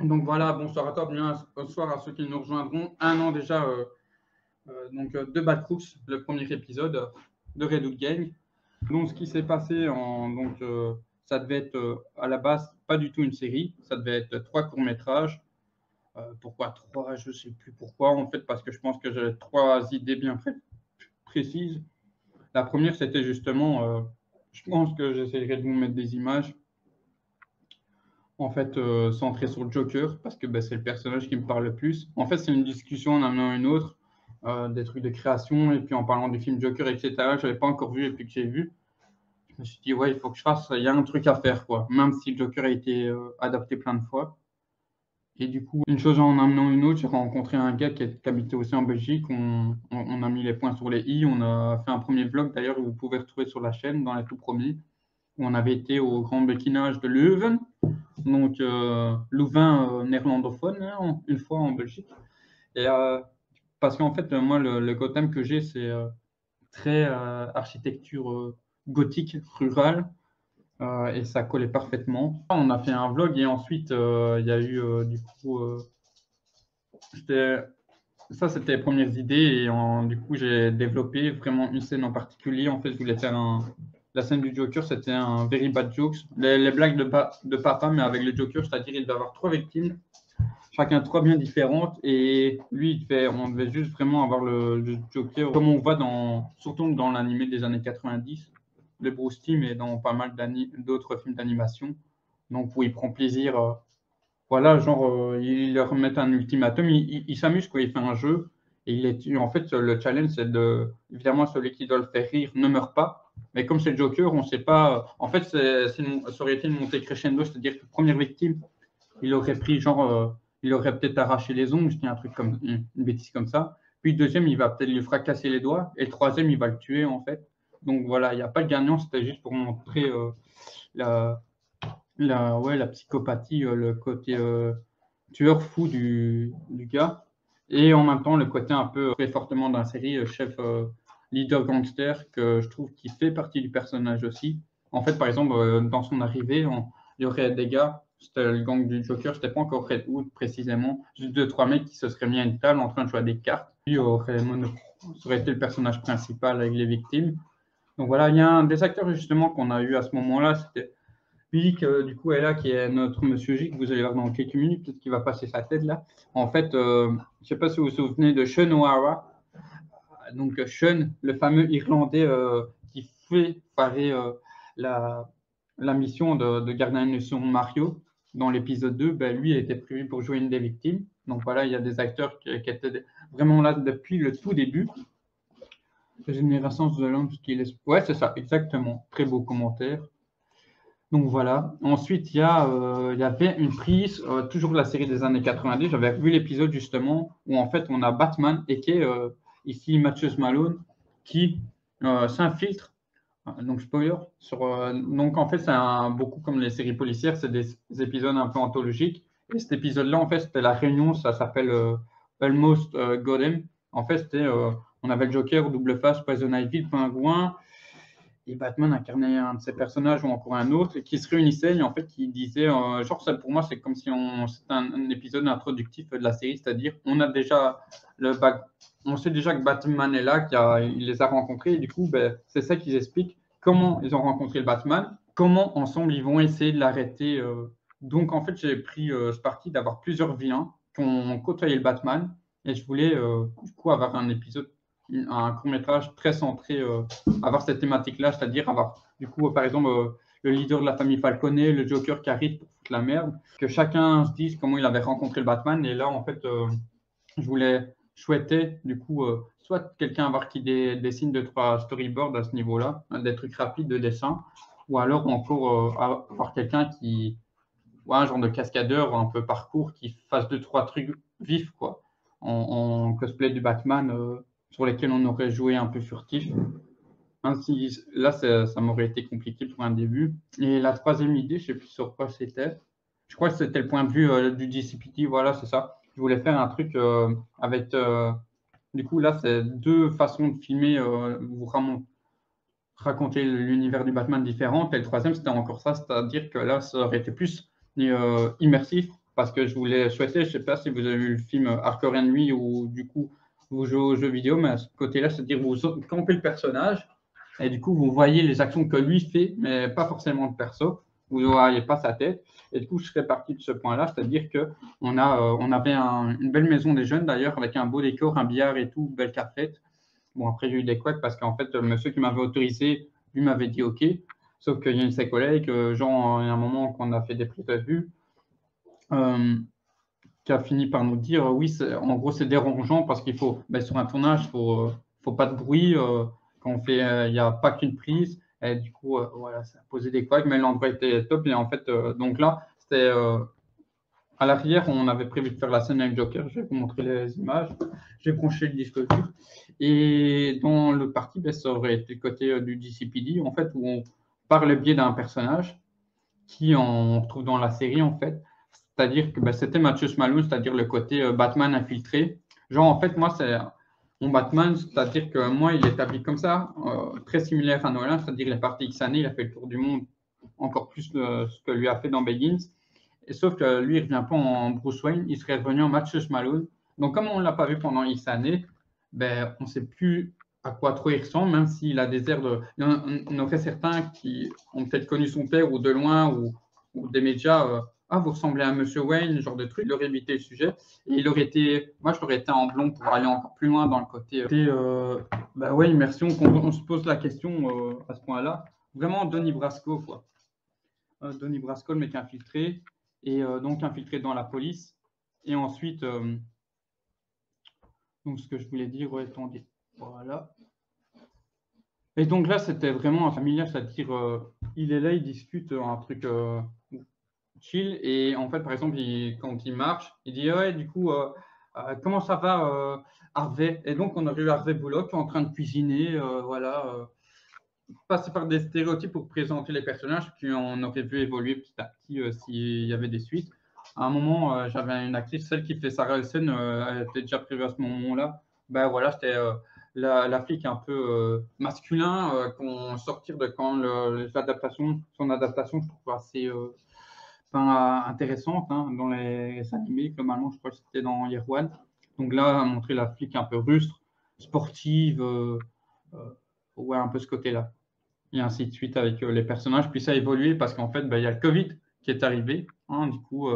Donc voilà, bonsoir à toi, bonsoir à ceux qui nous rejoindront. Un an déjà de Bad Crooks, le premier épisode de Redwood Gang. Donc ce qui s'est passé, ça devait être à la base pas du tout une série, ça devait être trois courts-métrages. Pourquoi trois? Je ne sais plus pourquoi, en fait, parce que je pense que j'ai trois idées bien précises. La première, c'était justement, je pense que j'essaierai de vous mettre des images en fait, centré sur le Joker, parce que c'est le personnage qui me parle le plus. En fait, c'est une discussion en amenant une autre, des trucs de création, et puis en parlant du film Joker, etc. Je n'avais pas encore vu, et puis que j'ai vu, je me suis dit, ouais, il faut que je fasse, il y a un truc à faire, quoi. Même si le Joker a été adapté plein de fois. Et du coup, une chose en amenant une autre, j'ai rencontré un gars qui habitait aussi en Belgique. On a mis les points sur les i. On a fait un premier vlog, d'ailleurs, que vous pouvez retrouver sur la chaîne, dans les tout premiers, où on avait été au grand béquinage de Leuven, donc Louvain néerlandophone, hein, une fois en Belgique. Et parce qu'en fait, moi, le Gotham que j'ai, c'est très architecture gothique rurale, et ça collait parfaitement. On a fait un vlog et ensuite, il y a eu c'était- ça, c'était les premières idées et du coup, j'ai développé vraiment une scène en particulier. En fait, je voulais faire la scène du Joker, c'était un very bad jokes. Les blagues de papa, mais avec le Joker, c'est-à-dire il devait avoir trois victimes, chacun trois bien différentes. Et lui, on devait juste vraiment avoir le Joker, comme on voit surtout dans l'animé des années 90, le Bruce Timm et dans pas mal d'autres films d'animation. Donc, où il prend plaisir. Voilà, genre, ils leur mettent un ultimatum, ils s'amusent, quoi, il fait un jeu, et en fait, le challenge, c'est évidemment, celui qui doit le faire rire ne meurt pas, mais comme c'est le Joker, on ne sait pas, en fait, ça aurait été une montée crescendo, c'est-à-dire que première victime, il aurait pris, genre, il aurait peut-être arraché les ongles, je dis un truc comme, une bêtise comme ça, puis le deuxième, il va peut-être lui fracasser les doigts, et le troisième, il va le tuer, en fait. Donc voilà, il n'y a pas de gagnant, c'était juste pour montrer la, la psychopathie, le côté tueur fou du gars, et en même temps le côté un peu très fortement dans la série, chef leader gangster, que je trouve qui fait partie du personnage aussi. En fait, par exemple, dans son arrivée, il y aurait des gars, c'était le gang du Joker, c'était pas encore Redwood précisément, juste deux, trois mecs qui se seraient mis à une table en train de jouer à des cartes. Lui ça aurait été le personnage principal avec les victimes. Donc voilà, il y a un des acteurs justement qu'on a eu à ce moment-là, c'était Pic, du coup, est là, qui est notre Monsieur J, que vous allez voir dans quelques minutes, peut-être qu'il va passer sa tête là. En fait, je ne sais pas si vous vous souvenez de Sean O'Hara. Donc, Sean, le fameux Irlandais qui fait parer la, la mission de garder un mission Mario dans l'épisode 2, ben, lui a été prévu pour jouer une des victimes. Donc voilà, il y a des acteurs qui étaient vraiment là depuis le tout début. Génération de l'homme qui laisse. Ouais, c'est ça, exactement. Très beau commentaire. Donc voilà. Ensuite, il y avait une prise, toujours de la série des années 90. J'avais vu l'épisode justement où en fait on a Batman et qui est ici Matthew Malone qui s'infiltre. Donc spoiler donc en fait beaucoup comme les séries policières, c'est des épisodes un peu anthologiques. Et cet épisode-là, en fait, c'était la réunion. Ça s'appelle Almost Gotham. En fait, on avait le Joker, Double Face, Poison Ivy, le Pingouin et Batman incarnait un de ces personnages ou encore un autre, et qui se réunissaient et en fait qui disaient, genre ça, pour moi c'est comme si c'était un épisode introductif de la série, c'est-à-dire on sait déjà que Batman est là, il les a rencontrés, et du coup c'est ça qu'ils expliquent, comment ils ont rencontré le Batman, comment ensemble ils vont essayer de l'arrêter. Donc en fait j'ai pris ce parti d'avoir plusieurs vilains qui ont côtoyé le Batman, et je voulais du coup avoir un court-métrage très centré, avoir cette thématique-là, c'est-à-dire avoir, du coup, par exemple, le leader de la famille Falconet, le Joker qui arrive pour foutre la merde, que chacun se dise comment il avait rencontré le Batman. Et là, en fait, souhaitais, du coup, soit quelqu'un avoir qui dessine deux, trois storyboards à ce niveau-là, des trucs rapides de dessin, ou alors encore avoir quelqu'un ou un genre de cascadeur, un peu parcours, qui fasse deux, trois trucs vifs, quoi, en cosplay du Batman, sur lesquels on aurait joué un peu furtif. Ainsi, là, ça m'aurait été compliqué pour un début. Et la troisième idée, je ne sais plus sur quoi c'était. Je crois que c'était le point de vue du DCPT, voilà, c'est ça. Je voulais faire un truc avec. Du coup, là, c'est deux façons de filmer, raconter l'univers du Batman différente. Et le troisième, c'était encore ça, c'est-à-dire que là, ça aurait été plus immersif, parce que je voulais souhaiter, je ne sais pas si vous avez vu le film Hardcore Enemy où du coup vous jouez aux jeux vidéo, mais à ce côté-là, c'est-à-dire vous campez le personnage et du coup vous voyez les actions que lui fait, mais pas forcément le perso, vous ne voyez pas sa tête. Et du coup, je serais parti de ce point-là, c'est-à-dire qu'on on avait une belle maison des jeunes d'ailleurs, avec un beau décor, un billard et tout, belle cafette. Bon, après, j'ai eu des couecs parce qu'en fait, le monsieur qui m'avait autorisé, lui m'avait dit OK. Sauf qu'il y a une de ses collègues, genre, il y a un moment qu'on a fait des prises de vue, euh, qui a fini par nous dire oui, en gros, c'est dérangeant parce qu'il faut, ben, sur un tournage, faut pas de bruit. Quand on fait, il n'y a pas qu'une prise. Et du coup, voilà, ça a posé des couacs, mais l'endroit était top. Et en fait, donc là, c'était à l'arrière, on avait prévu de faire la scène avec Joker. Je vais vous montrer les images. J'ai branché le disque dur. Et dans le parti, ben, ça aurait été le côté du DCPD, en fait, où on, par le biais d'un personnage qui on retrouve dans la série, en fait. C'est-à-dire que ben, c'était Mathieu Malone, c'est-à-dire le côté Batman infiltré. Genre, en fait, moi, c'est mon Batman, c'est-à-dire que moi, il est établi comme ça, très similaire à Nolan, c'est-à-dire il est parti X années, il a fait le tour du monde, encore plus de ce que lui a fait dans Begins. Et sauf que lui, il ne revient pas en Bruce Wayne, il serait revenu en Mathieu Malone. Donc, comme on ne l'a pas vu pendant X années, ben, on ne sait plus à quoi trop il ressemble, même s'il a des airs de. Il y en aurait certains qui ont peut-être connu son père ou de loin ou des médias. Ah, vous ressemblez à Monsieur Wayne, ce genre de truc. Il aurait évité le sujet. Et il aurait été. Moi, je l'aurais été en blond pour aller encore plus loin dans le côté. Bah ouais, immersion. On se pose la question à ce point-là. Vraiment, Donnie Brasco, quoi. Donnie Brasco, le mec infiltré. Et donc, infiltré dans la police. Et ensuite. Donc, ce que je voulais dire, ouais, attendez. Voilà. Et donc là, c'était vraiment un familial, c'est-à-dire, il est là, il discute un truc chill. Et en fait, par exemple, quand il marche, il dit, ouais, du coup, comment ça va, Harvey? Et donc, on aurait eu Harvey Bullock en train de cuisiner, voilà, passer par des stéréotypes pour présenter les personnages, puis on aurait vu évoluer petit à petit s'il y avait des suites. À un moment, j'avais une actrice, celle qui fait Sarah Olsen, elle était déjà prévue à ce moment-là. Ben voilà, c'était la flic un peu masculin qu'on sortir de quand l'adaptation, son adaptation, je trouve assez intéressante hein, dans les animés. Globalement, je crois que c'était dans Year One. Donc là, montrer la flic un peu rustre, sportive, ouais, un peu ce côté-là et ainsi de suite avec les personnages. Puis ça a évolué parce qu'en fait, il y a le Covid qui est arrivé. Hein, du coup,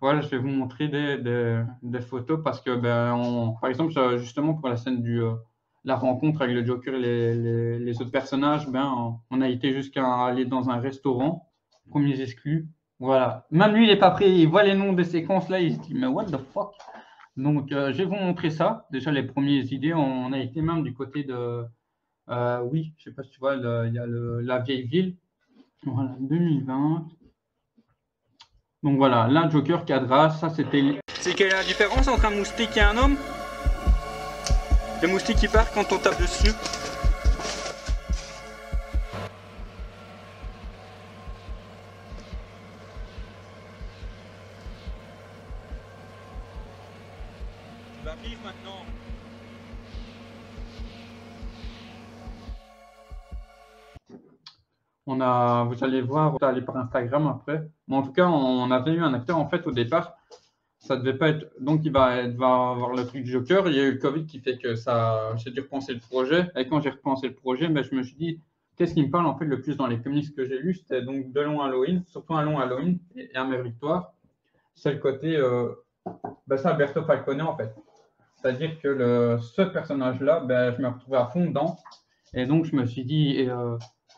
voilà, je vais vous montrer des photos parce que, par exemple, justement pour la scène la rencontre avec le Joker et les autres personnages, on a été jusqu'à aller dans un restaurant, premiers exclus. Voilà. Même lui, il n'est pas prêt. Il voit les noms des séquences là, il se dit, mais what the fuck? Donc, je vais vous montrer ça. Déjà, les premières idées, on a été même du côté de. Oui, je ne sais pas si tu vois, il y a la vieille ville. Voilà, 2020. Donc voilà, là, Joker, Cadras, ça c'était. C'est quelle est la différence entre un moustique et un homme? Le moustique il part quand on tape dessus. Tu vas vivre maintenant. Vous allez voir, vous allez par Instagram après. Mais en tout cas, on avait eu un acteur en fait au départ. Ça devait pas être. Donc il va avoir le truc du Joker. Il y a eu le Covid qui fait que ça. J'ai dû repenser le projet. Et quand j'ai repensé le projet, je me suis dit, qu'est-ce qui me parle en fait le plus dans les comics que j'ai lus? C'était donc de long Halloween, surtout un long Halloween et Amère Victoire. C'est le côté. C'est Alberto Falcone en fait. C'est-à-dire que ce personnage-là, je me retrouvais à fond dedans. Et donc je me suis dit.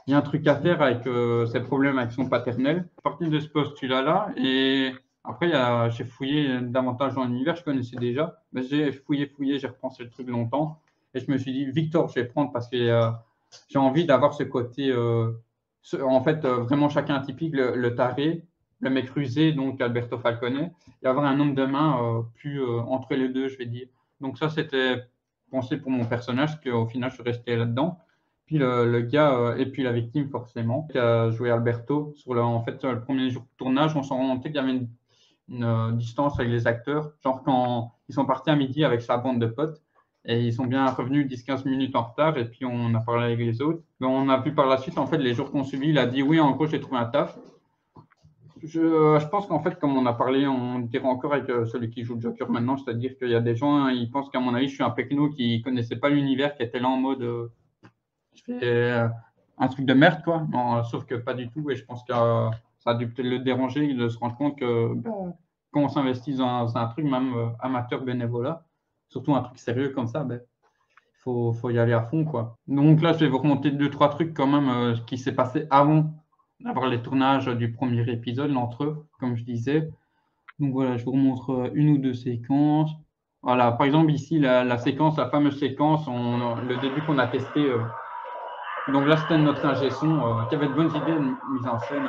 Il y a un truc à faire avec ses problèmes avec son paternel. À partir de ce postulat-là, et après, j'ai fouillé davantage dans l'univers, je connaissais déjà, mais j'ai fouillé, j'ai repensé le truc longtemps, et je me suis dit, Victor, je vais prendre parce que j'ai envie d'avoir ce côté, vraiment chacun atypique, le taré, le mec rusé, donc Alberto Falcone, et avoir un homme de main plus entre les deux, je vais dire. Donc ça, c'était pensé pour mon personnage, qu'au final, je suis resté là-dedans. Puis le gars, et puis la victime forcément, qui a joué Alberto. En fait, le premier jour de tournage, on s'en rendait qu'il y avait une distance avec les acteurs. Genre quand ils sont partis à midi avec sa bande de potes, et ils sont bien revenus 10-15 minutes en retard, et puis on a parlé avec les autres. Mais on a vu par la suite, en fait, les jours qu'on suivi, il a dit oui, en gros, j'ai trouvé un taf. Je pense qu'en fait, comme on a parlé, on dirait encore avec celui qui joue le Joker maintenant, c'est-à-dire qu'il y a des gens, hein, ils pensent qu'à mon avis, je suis un pecno qui connaissait pas l'univers, qui était là en mode je fais un truc de merde, quoi. Non, sauf que pas du tout, et je pense que ça a dû peut-être le déranger de se rendre compte que quand on s'investit dans un truc, même amateur bénévolat, surtout un truc sérieux comme ça, faut y aller à fond, quoi. Donc là, je vais vous remonter deux, trois trucs quand même qui s'est passé avant d'avoir les tournages du premier épisode, l'entre eux, comme je disais. Donc voilà, je vous remontre une ou deux séquences. Voilà, par exemple ici, la séquence, la fameuse séquence, le début qu'on a testé. Donc là, c'était notre ingé son qui avait de bonnes idées de mise en scène.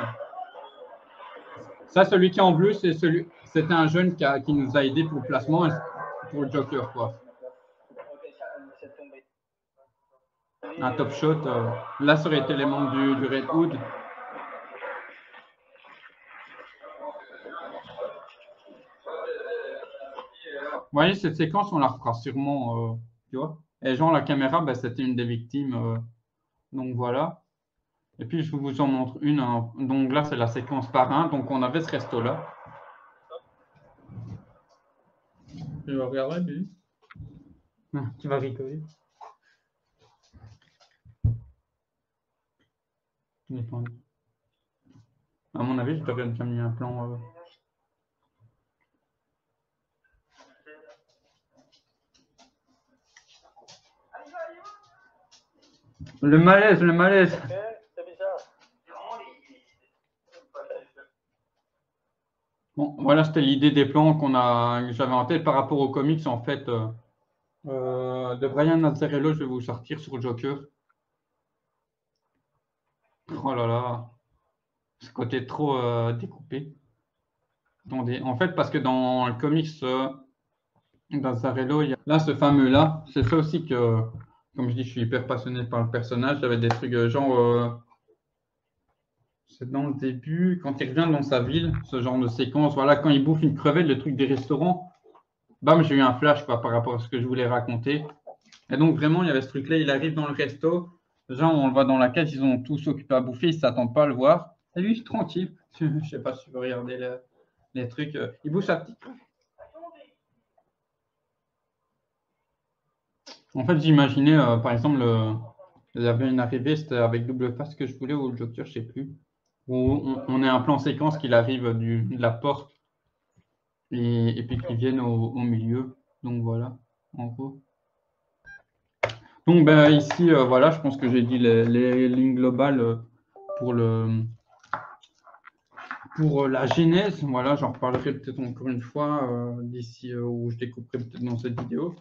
Ça, celui qui est en bleu, c'était un jeune qui nous a aidé pour le placement, pour le Joker, quoi. Un top shot. Là, ça aurait été les membres du Red Hood. Vous voyez, cette séquence, on la refera sûrement, tu vois. Et genre, la caméra, c'était une des victimes. Donc voilà. Et puis, je vous en montre une, hein. Donc là, c'est la séquence parrain. Donc, on avait ce resto-là. Tu vas regarder, Billy? Tu vas rigoler. À mon avis, je t'aurais déjà mis un plan. Le malaise, le malaise. Bon, voilà, c'était l'idée des plans que j'avais en tête par rapport aux comics, en fait, de Brian Azzarello. Je vais vous sortir sur le Joker. Oh là là, ce côté trop découpé. Attendez, en fait, parce que dans le comics d'Azzarello, il y a là, ce fameux-là, c'est ça aussi que, comme je dis, je suis hyper passionné par le personnage. J'avais des trucs genre, c'est dans le début, quand il revient dans sa ville, ce genre de séquence, voilà, quand il bouffe une crevette, le truc des restaurants. Bam, j'ai eu un flash quoi, par rapport à ce que je voulais raconter. Et donc, vraiment, il y avait ce truc-là. Il arrive dans le resto. Les gens, on le voit dans la case, ils ont tous occupé à bouffer. Ils ne s'attendent pas à le voir. Et lui, tranquille. Je ne sais pas si tu veux regarder les trucs. Il bouffe sa petite. En fait, j'imaginais, par exemple, il y avait une arrivée, c'était avec double face que je voulais, ou le Joker, je ne sais plus. Où on est un plan séquence qu'il arrive de la porte et puis qu'il vienne au milieu. Donc voilà, en gros. Donc ici, voilà, je pense que j'ai dit les lignes globales pour la genèse. Voilà, j'en reparlerai peut-être encore une fois d'ici où je découperai peut-être dans cette vidéo.